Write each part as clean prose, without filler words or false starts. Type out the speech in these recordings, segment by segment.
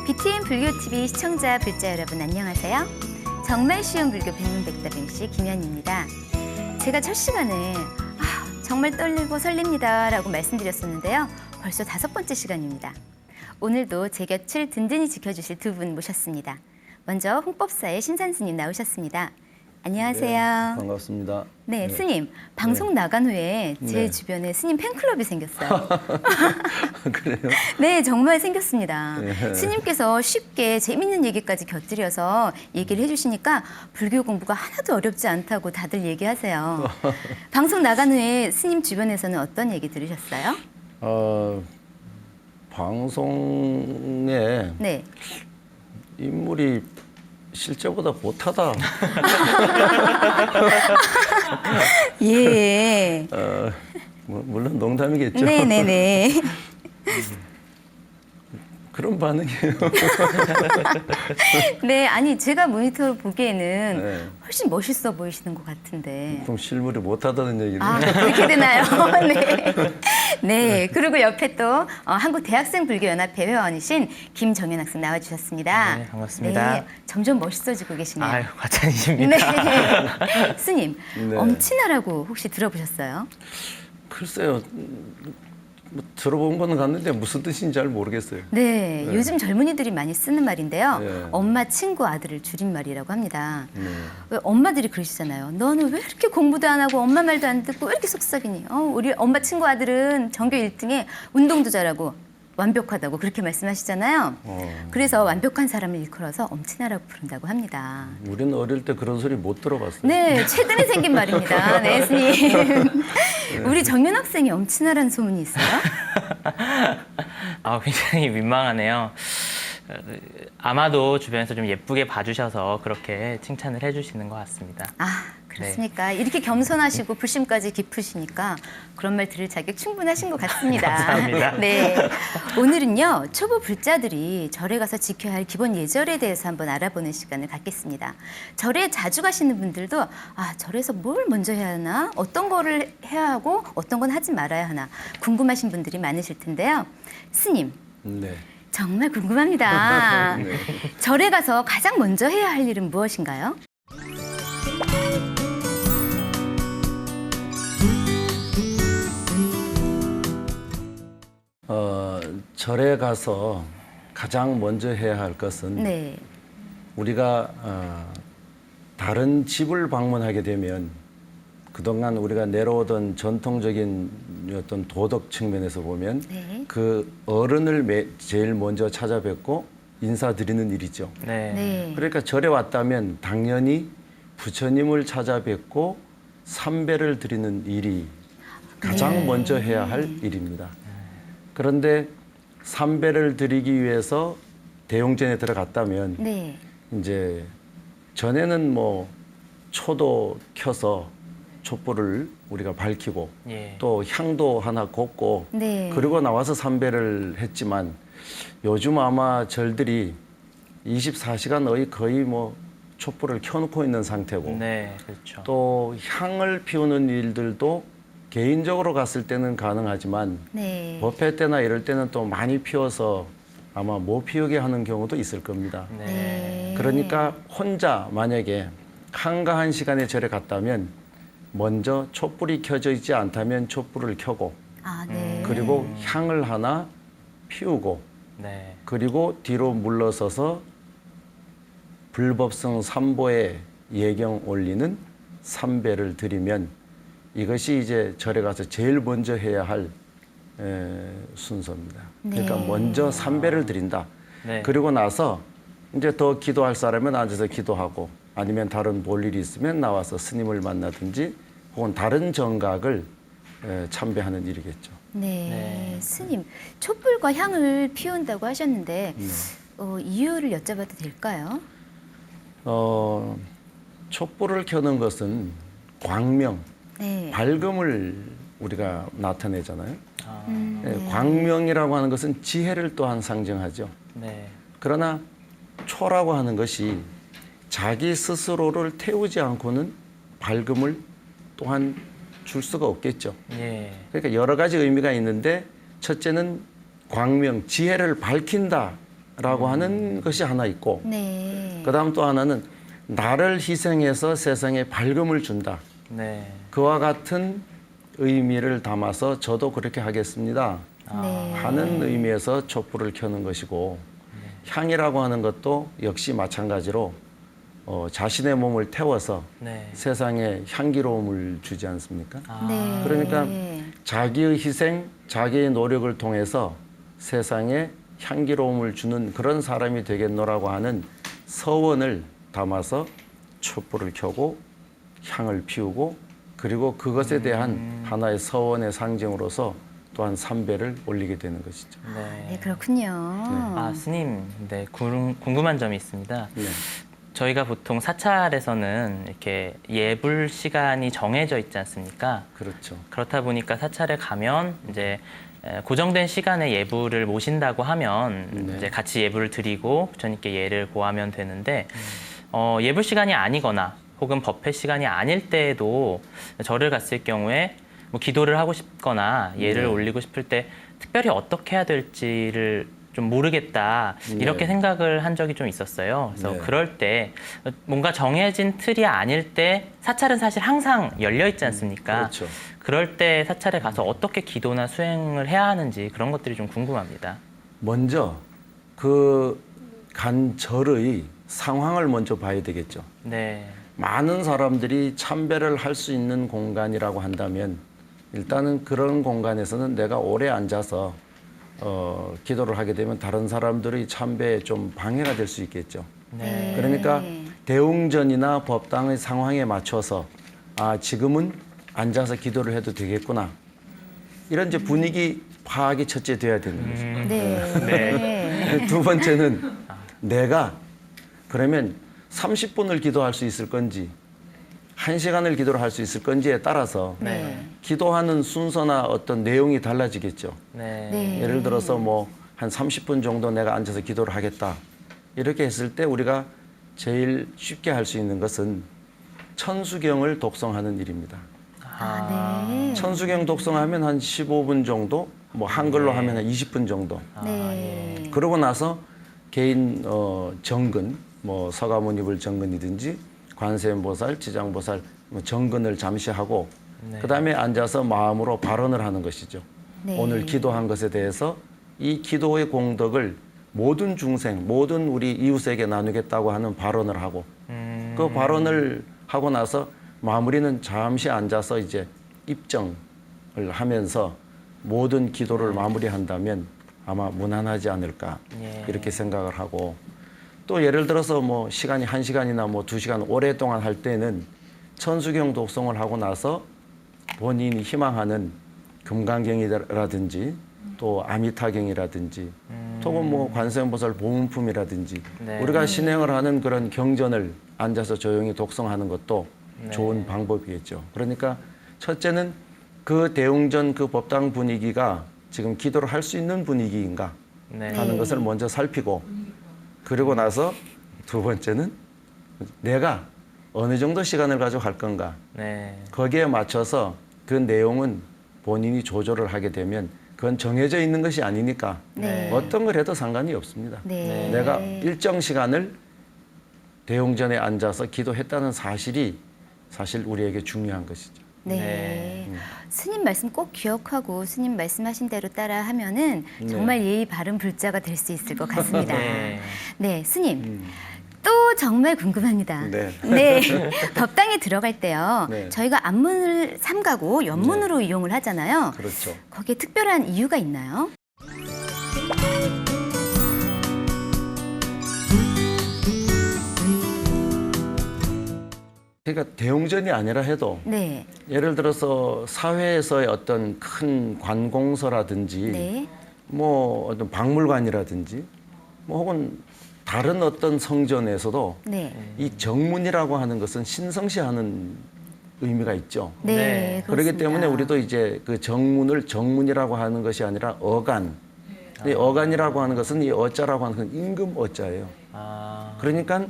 BTN 불교TV 시청자, 불자 여러분 안녕하세요. 정말 쉬운 불교 백문백답 MC 김현입니다. 제가 첫 시간에 정말 떨리고 설렙니다 라고 말씀드렸었는데요. 벌써 5번째 시간입니다. 오늘도 제 곁을 든든히 지켜주실 두 분 모셨습니다. 먼저 홍법사의 신산 스님 나오셨습니다. 안녕하세요. 네, 반갑습니다. 네, 스님. 방송 나간 후에 제 주변에 스님 팬클럽이 생겼어요. 그래요? 네, 정말 생겼습니다. 네. 스님께서 쉽게 재밌는 얘기까지 곁들여서 얘기를 해주시니까 불교 공부가 하나도 어렵지 않다고 다들 얘기하세요. 방송 나간 후에 스님 주변에서는 어떤 얘기 들으셨어요? 방송에 네. 인물이 실제보다 못하다. 예. 물론 농담이겠죠. 네네네. 그런 반응이에요. 네, 아니 제가 모니터로 보기에는 네. 훨씬 멋있어 보이시는 것 같은데. 그럼 실물이 못하다는 얘기를. 그렇게 되나요? 네. 네. 그리고 옆에 또 한국대학생불교연합회 회원이신 김정현 학생 나와주셨습니다. 네, 반갑습니다. 네, 점점 멋있어지고 계시네요. 아유, 과찬이십니다. 네. 스님, 네. 엄친아라고 혹시 들어보셨어요? 글쎄요. 뭐 들어본 거는 갔는데 무슨 뜻인지 잘 모르겠어요. 네, 요즘 젊은이들이 많이 쓰는 말인데요. 네. 엄마, 친구, 아들을 줄임말이라고 합니다. 네. 왜 엄마들이 그러시잖아요. 너는 왜 이렇게 공부도 안 하고 엄마 말도 안 듣고 왜 이렇게 속썩이니? 우리 엄마, 친구, 아들은 전교 1등에 운동도 잘하고 완벽하다고 그렇게 말씀하시잖아요. 그래서 완벽한 사람을 일컬어서 엄친아라고 부른다고 합니다. 우리는 어릴 때 그런 소리 못 들어봤어요. 네, 최근에 생긴 말입니다. 네, 스님. 우리 정윤 학생이 엄친아라는 소문이 있어요? 굉장히 민망하네요. 아마도 주변에서 좀 예쁘게 봐주셔서 그렇게 칭찬을 해주시는 것 같습니다. 그렇습니까? 이렇게 겸손하시고 불심까지 깊으시니까 그런 말 들을 자격 충분하신 것 같습니다. 감사합니다. 네, 오늘은요 초보 불자들이 절에 가서 지켜야 할 기본 예절에 대해서 한번 알아보는 시간을 갖겠습니다. 절에 자주 가시는 분들도 절에서 뭘 먼저 해야 하나, 어떤 거를 해야 하고 어떤 건 하지 말아야 하나 궁금하신 분들이 많으실 텐데요. 스님. 네. 정말 궁금합니다. 네. 절에 가서 가장 먼저 해야 할 일은 무엇인가요? 절에 가서 가장 먼저 해야 할 것은 네. 우리가 다른 집을 방문하게 되면 그동안 우리가 내려오던 전통적인 어떤 도덕 측면에서 보면 네. 그 어른을 제일 먼저 찾아뵙고 인사드리는 일이죠. 네. 네. 그러니까 절에 왔다면 당연히 부처님을 찾아뵙고 삼배를 드리는 일이 가장 네. 먼저 해야 할 일입니다. 그런데 삼배를 드리기 위해서 대용전에 들어갔다면 네. 이제 전에는 뭐 초도 켜서 촛불을 우리가 밝히고 예. 또 향도 하나 걷고 네. 그리고 나와서 삼배를 했지만 요즘 아마 절들이 24시간 거의 뭐 촛불을 켜놓고 있는 상태고 네, 그렇죠. 또 향을 피우는 일들도 개인적으로 갔을 때는 가능하지만 네. 법회 때나 이럴 때는 또 많이 피워서 아마 못 피우게 하는 경우도 있을 겁니다. 네. 네. 그러니까 혼자 만약에 한가한 시간에 절에 갔다면 먼저 촛불이 켜져 있지 않다면 촛불을 켜고 네. 그리고 향을 하나 피우고 네. 그리고 뒤로 물러서서 불법성 삼보에 예경 올리는 삼배를 드리면 이것이 이제 절에 가서 제일 먼저 해야 할 순서입니다. 그러니까 네. 먼저 삼배를 드린다. 네. 그리고 나서 이제 더 기도할 사람은 앉아서 기도하고 아니면 다른 볼 일이 있으면 나와서 스님을 만나든지 혹은 다른 정각을 참배하는 일이겠죠. 네. 네. 스님, 촛불과 향을 피운다고 하셨는데 이유를 여쭤봐도 될까요? 촛불을 켜는 것은 광명, 네. 밝음을 우리가 나타내잖아요. 네. 광명이라고 하는 것은 지혜를 또한 상징하죠. 네. 그러나 초라고 하는 것이 자기 스스로를 태우지 않고는 밝음을 또한 줄 수가 없겠죠. 예. 그러니까 여러 가지 의미가 있는데 첫째는 광명, 지혜를 밝힌다 희생이라고 하는 것이 하나 있고 네. 그다음 또 하나는 나를 희생해서 세상에 밝음을 준다. 네. 그와 같은 의미를 담아서 저도 그렇게 하겠습니다. 네. 하는 의미에서 촛불을 켜는 것이고 향이라고 하는 것도 역시 마찬가지로 자신의 몸을 태워서 네. 세상에 향기로움을 주지 않습니까? 네. 그러니까 자기의 희생, 자기의 노력을 통해서 세상에 향기로움을 주는 그런 사람이 되겠노라고 하는 서원을 담아서 촛불을 켜고 향을 피우고 그리고 그것에 대한 하나의 서원의 상징으로서 또한 삼배를 올리게 되는 것이죠. 네, 그렇군요. 아, 스님, 네, 궁금한 점이 있습니다. 네. 저희가 보통 사찰에서는 이렇게 예불 시간이 정해져 있지 않습니까? 그렇죠. 그렇다 보니까 사찰에 가면 이제 고정된 시간에 예불을 모신다고 하면 네. 이제 같이 예불을 드리고 부처님께 예를 고하면 되는데 예불 시간이 아니거나 혹은 법회 시간이 아닐 때에도 절을 갔을 경우에 뭐 기도를 하고 싶거나 예를 네. 올리고 싶을 때 특별히 어떻게 해야 될지를 좀 모르겠다 이렇게 네. 생각을 한 적이 좀 있었어요. 그래서 네. 그럴 때 뭔가 정해진 틀이 아닐 때 사찰은 사실 항상 열려 있지 않습니까? 그렇죠. 그럴 때 사찰에 가서 어떻게 기도나 수행을 해야 하는지 그런 것들이 좀 궁금합니다. 먼저 그 간절의 상황을 먼저 봐야 되겠죠. 네, 많은 사람들이 참배를 할 수 있는 공간이라고 한다면 일단은 그런 공간에서는 내가 오래 앉아서 기도를 하게 되면 다른 사람들의 참배에 좀 방해가 될 수 있겠죠. 네, 그러니까 대웅전이나 법당의 상황에 맞춰서 아 지금은 앉아서 기도를 해도 되겠구나 이런 이제 분위기 파악이 첫째 돼야 되는 거죠. 네. 두 번째는 내가 그러면 30분을 기도할 수 있을 건지 1시간을 기도를 할 수 있을 건지에 따라서 네. 기도하는 순서나 어떤 내용이 달라지겠죠. 네, 네. 예를 들어서 뭐 한 30분 정도 내가 앉아서 기도를 하겠다. 이렇게 했을 때 우리가 제일 쉽게 할 수 있는 것은 천수경을 독송하는 일입니다. 아, 네. 천수경 독송하면 한 15분 정도, 뭐 한글로 네. 하면 한 20분 정도. 네. 그러고 나서 개인 정근, 뭐 서가모니불 정근이든지 관세음보살, 지장보살 뭐 정근을 잠시 하고 네. 그다음에 앉아서 마음으로 발언을 하는 것이죠. 네. 오늘 기도한 것에 대해서 이 기도의 공덕을 모든 중생, 모든 우리 이웃에게 나누겠다고 하는 발언을 하고 그 발언을 하고 나서 마무리는 잠시 앉아서 이제 입정을 하면서 모든 기도를 마무리한다면 아마 무난하지 않을까 예. 이렇게 생각을 하고 또 예를 들어서 뭐 시간이 1시간이나 뭐 2시간 오랫동안 할 때는 천수경 독송을 하고 나서 본인이 희망하는 금강경이라든지 또 아미타경이라든지 또는 뭐 관세음보살 보문품이라든지 네. 우리가 신행을 하는 그런 경전을 앉아서 조용히 독송하는 것도 네. 좋은 방법이겠죠. 그러니까 첫째는 그 대웅전 그 법당 분위기가 지금 기도를 할 수 있는 분위기인가 네. 하는 것을 먼저 살피고 그리고 나서 두 번째는 내가 어느 정도 시간을 가지고 할 건가 네. 거기에 맞춰서 그 내용은 본인이 조절을 하게 되면 그건 정해져 있는 것이 아니니까 네. 어떤 걸 해도 상관이 없습니다. 네. 내가 일정 시간을 대웅전에 앉아서 기도했다는 사실이 사실 우리에게 중요한 것이죠. 네. 네. 스님 말씀 꼭 기억하고 스님 말씀하신 대로 따라 하면은 네. 정말 예의 바른 불자가 될 수 있을 것 같습니다. 네. 네, 스님. 또 정말 궁금합니다. 네. 네. 법당에 들어갈 때요. 네. 저희가 앞문을 삼가고 옆문으로 이용을 하잖아요. 그렇죠. 거기에 특별한 이유가 있나요? 그러니까 대웅전이 아니라 해도 네. 예를 들어서 사회에서의 어떤 큰 관공서라든지 네. 뭐 어떤 박물관이라든지 뭐 혹은 다른 어떤 성전에서도 네. 이 정문이라고 하는 것은 신성시하는 의미가 있죠. 네. 네. 그렇기 그렇습니다. 때문에 우리도 이제 그 정문을 정문이라고 하는 것이 아니라 어간. 이 어간이라고 하는 것은 이 어자라고 하는 건 임금 어자예요. 아, 그러니까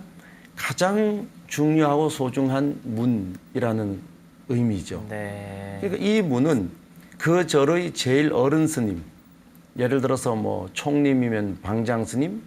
가장 중요하고 소중한 문이라는 의미죠. 네. 그러니까 이 문은 그 절의 제일 어른 스님, 예를 들어서 뭐 총림이면 방장 스님,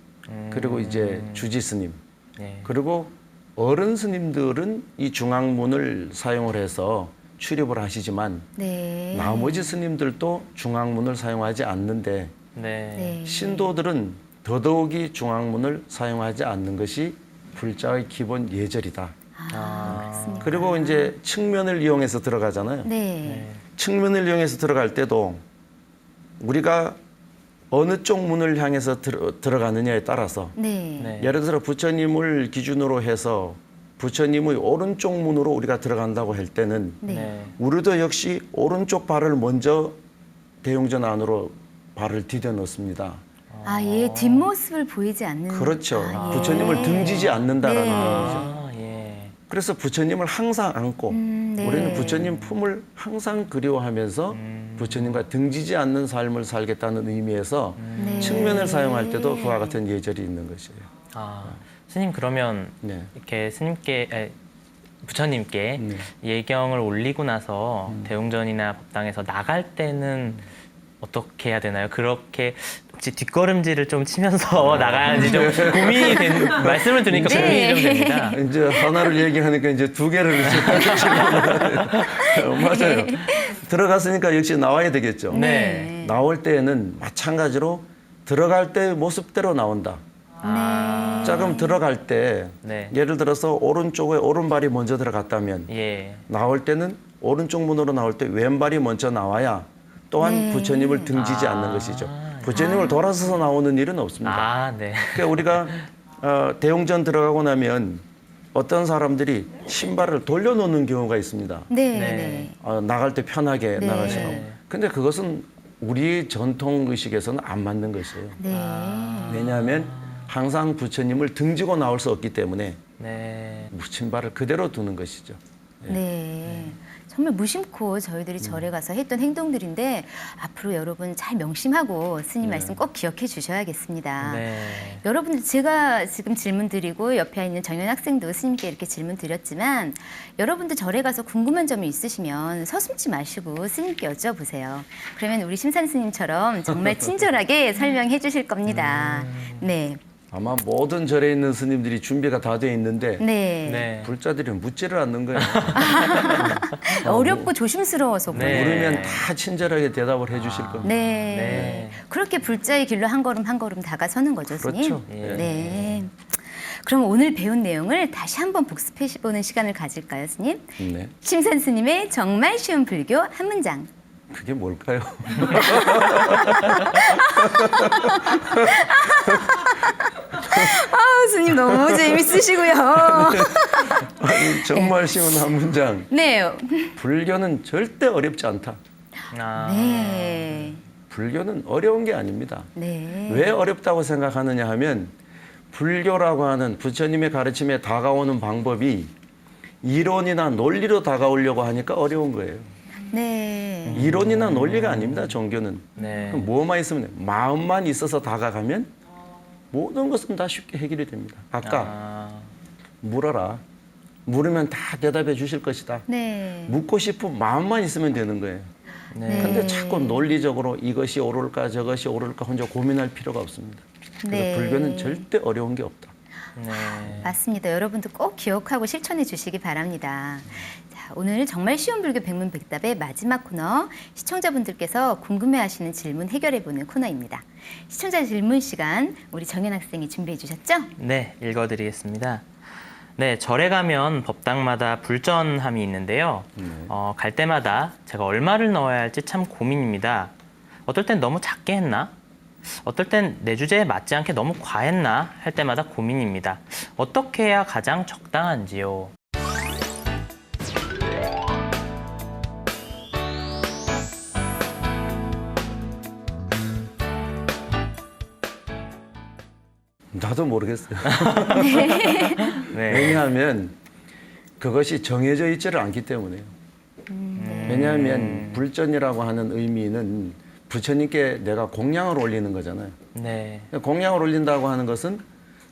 그리고 이제 주지 스님, 네. 그리고 어른 스님들은 이 중앙문을 사용을 해서 출입을 하시지만 네. 나머지 스님들도 중앙문을 사용하지 않는데 네. 네. 신도들은 더더욱이 중앙문을 사용하지 않는 것이 불자의 기본 예절이다. 그렇습니까? 그리고 이제 측면을 이용해서 들어가잖아요. 네. 측면을 이용해서 들어갈 때도 우리가 어느 쪽 문을 향해서 들어가느냐에 따라서 네. 네. 예를 들어 부처님을 기준으로 해서 부처님의 오른쪽 문으로 우리가 들어간다고 할 때는 네. 네. 우리도 역시 오른쪽 발을 먼저 대웅전 안으로 발을 디뎌 넣습니다. 아, 예, 뒷모습을 보이지 않는. 그렇죠. 아, 예. 부처님을 등지지 않는다라는 네. 거죠. 아, 예. 그래서 부처님을 항상 안고 네. 우리는 부처님 품을 항상 그리워하면서 부처님과 등지지 않는 삶을 살겠다는 의미에서 네. 측면을 사용할 때도 그와 같은 예절이 있는 것이에요. 아, 스님 그러면 네. 이렇게 스님께 부처님께 네. 예경을 올리고 나서 대웅전이나 법당에서 나갈 때는 어떻게 해야 되나요? 그렇게 혹시 뒷걸음질을 좀 치면서 나가야지 좀 고민이 된 말씀을 들으니까 네. 고민이 좀 됩니다. 이제 하나를 얘기하니까 이제 두 개를 지금 맞아요. 들어갔으니까 역시 나와야 되겠죠. 네. 나올 때에는 마찬가지로 들어갈 때 모습대로 나온다. 아, 자, 그럼 들어갈 때 네. 예를 들어서 오른쪽에 오른발이 먼저 들어갔다면 예. 나올 때는 오른쪽 문으로 나올 때 왼발이 먼저 나와야 또한 네. 부처님을 등지지 아. 않는 것이죠. 부처님을 돌아서서 나오는 일은 없습니다. 아, 네. 그러니까 우리가 대웅전 들어가고 나면 어떤 사람들이 신발을 돌려놓는 경우가 있습니다. 네. 네. 네. 나갈 때 편하게 네. 나가시라고. 근데 그것은 우리 전통 의식에서는 안 맞는 것이에요. 네. 왜냐하면 항상 부처님을 등지고 나올 수 없기 때문에 네. 신발을 그대로 두는 것이죠. 네. 정말 무심코 저희들이 절에 가서 했던 행동들인데 앞으로 여러분 잘 명심하고 스님 말씀 꼭 기억해 주셔야겠습니다. 네. 여러분들 제가 지금 질문 드리고 옆에 있는 정연 학생도 스님께 이렇게 질문 드렸지만 여러분들 절에 가서 궁금한 점이 있으시면 서슴지 마시고 스님께 여쭤보세요. 그러면 우리 심산 스님처럼 정말 친절하게 설명해 주실 겁니다. 네. 아마 모든 절에 있는 스님들이 준비가 다 돼 있는데 네. 네. 불자들이 묻지를 않는 거예요. 어렵고 조심스러워서 네. 그래요. 물으면 다 친절하게 대답을 해주실 겁니다. 네. 네. 그렇게 불자의 길로 한 걸음 한 걸음 다가서는 거죠, 스님. 그렇죠. 예. 네. 그럼 오늘 배운 내용을 다시 한번 복습해보는 시간을 가질까요, 스님? 네. 심산 스님의 정말 쉬운 불교 한 문장. 그게 뭘까요? 아, 스님 너무 재밌으시고요. 아니, 정말 쉬운 한 문장. 네. 불교는 절대 어렵지 않다. 아, 네. 불교는 어려운 게 아닙니다. 네. 왜 어렵다고 생각하느냐 하면 불교라고 하는 부처님의 가르침에 다가오는 방법이 이론이나 논리로 다가오려고 하니까 어려운 거예요. 네. 이론이나 논리가 아닙니다, 종교는. 네. 그럼 뭐만 있으면 마음만 있어서 다가가면 모든 것은 다 쉽게 해결이 됩니다. 아까 아, 물어라. 물으면 다 대답해 주실 것이다. 네. 묻고 싶은 마음만 있으면 되는 거예요. 네. 근데 자꾸 논리적으로 이것이 옳을까 저것이 옳을까 혼자 고민할 필요가 없습니다. 그래서 네. 불교는 절대 어려운 게 없다. 네. 맞습니다. 여러분도 꼭 기억하고 실천해 주시기 바랍니다. 자, 오늘 정말 쉬운 불교 백문백답의 마지막 코너, 시청자분들께서 궁금해하시는 질문 해결해보는 코너입니다. 시청자 질문 시간 우리 정연 학생이 준비해 주셨죠? 네, 읽어드리겠습니다. 네, 절에 가면 법당마다 불전함이 있는데요. 갈 때마다 제가 얼마를 넣어야 할지 참 고민입니다. 어떨 땐 너무 작게 했나? 어떨 땐 내 주제에 맞지 않게 너무 과했나? 할 때마다 고민입니다. 어떻게 해야 가장 적당한지요? 나도 모르겠어요. 네. 왜냐하면 그것이 정해져 있지를 않기 때문에요. 왜냐하면 불전이라고 하는 의미는 부처님께 내가 공양을 올리는 거잖아요. 네. 공양을 올린다고 하는 것은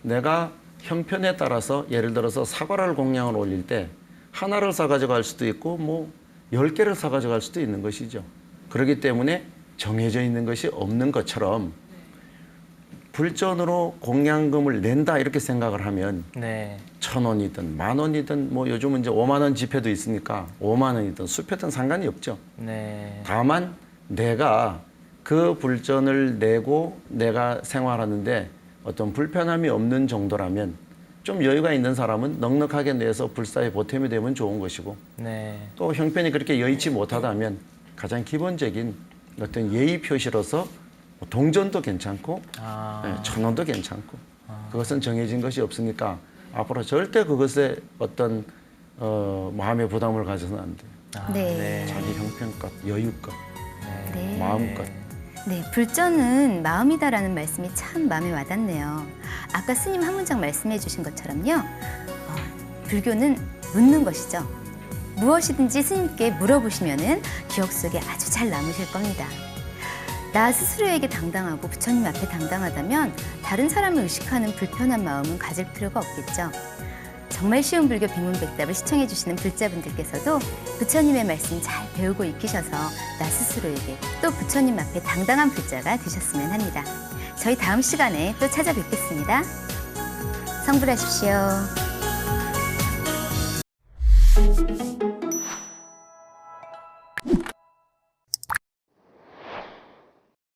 내가 형편에 따라서 예를 들어서 사과를 공양을 올릴 때 하나를 사가지고 갈 수도 있고 뭐 10개를 사가지고 갈 수도 있는 것이죠. 그렇기 때문에 정해져 있는 것이 없는 것처럼 불전으로 공양금을 낸다 이렇게 생각을 하면 네. 1,000원이든 10,000원이든 뭐 요즘은 이제 5만 원 지폐도 있으니까 5만 원이든 수표든 상관이 없죠. 네. 다만 내가 그 불전을 내고 내가 생활하는데 어떤 불편함이 없는 정도라면 좀 여유가 있는 사람은 넉넉하게 내서 불사에 보탬이 되면 좋은 것이고 네. 또 형편이 그렇게 여의치 못하다면 가장 기본적인 어떤 예의 표시로서 뭐 동전도 괜찮고 아. 네, 1,000원도 괜찮고 그것은 정해진 것이 없으니까 앞으로 절대 그것에 어떤 마음의 부담을 가져서는 안 돼요. 아, 네. 자기 형편껏, 여유껏, 네. 마음껏. 네, 불전은 마음이다라는 말씀이 참 마음에 와닿네요. 아까 스님 한 문장 말씀해 주신 것처럼요. 불교는 묻는 것이죠. 무엇이든지 스님께 물어보시면은 기억 속에 아주 잘 남으실 겁니다. 나 스스로에게 당당하고 부처님 앞에 당당하다면 다른 사람을 의식하는 불편한 마음은 가질 필요가 없겠죠. 정말 쉬운 불교 백문백답을 시청해 주시는 불자분들께서도 부처님의 말씀 잘 배우고 익히셔서 나 스스로에게 또 부처님 앞에 당당한 불자가 되셨으면 합니다. 저희 다음 시간에 또 찾아뵙겠습니다. 성불하십시오.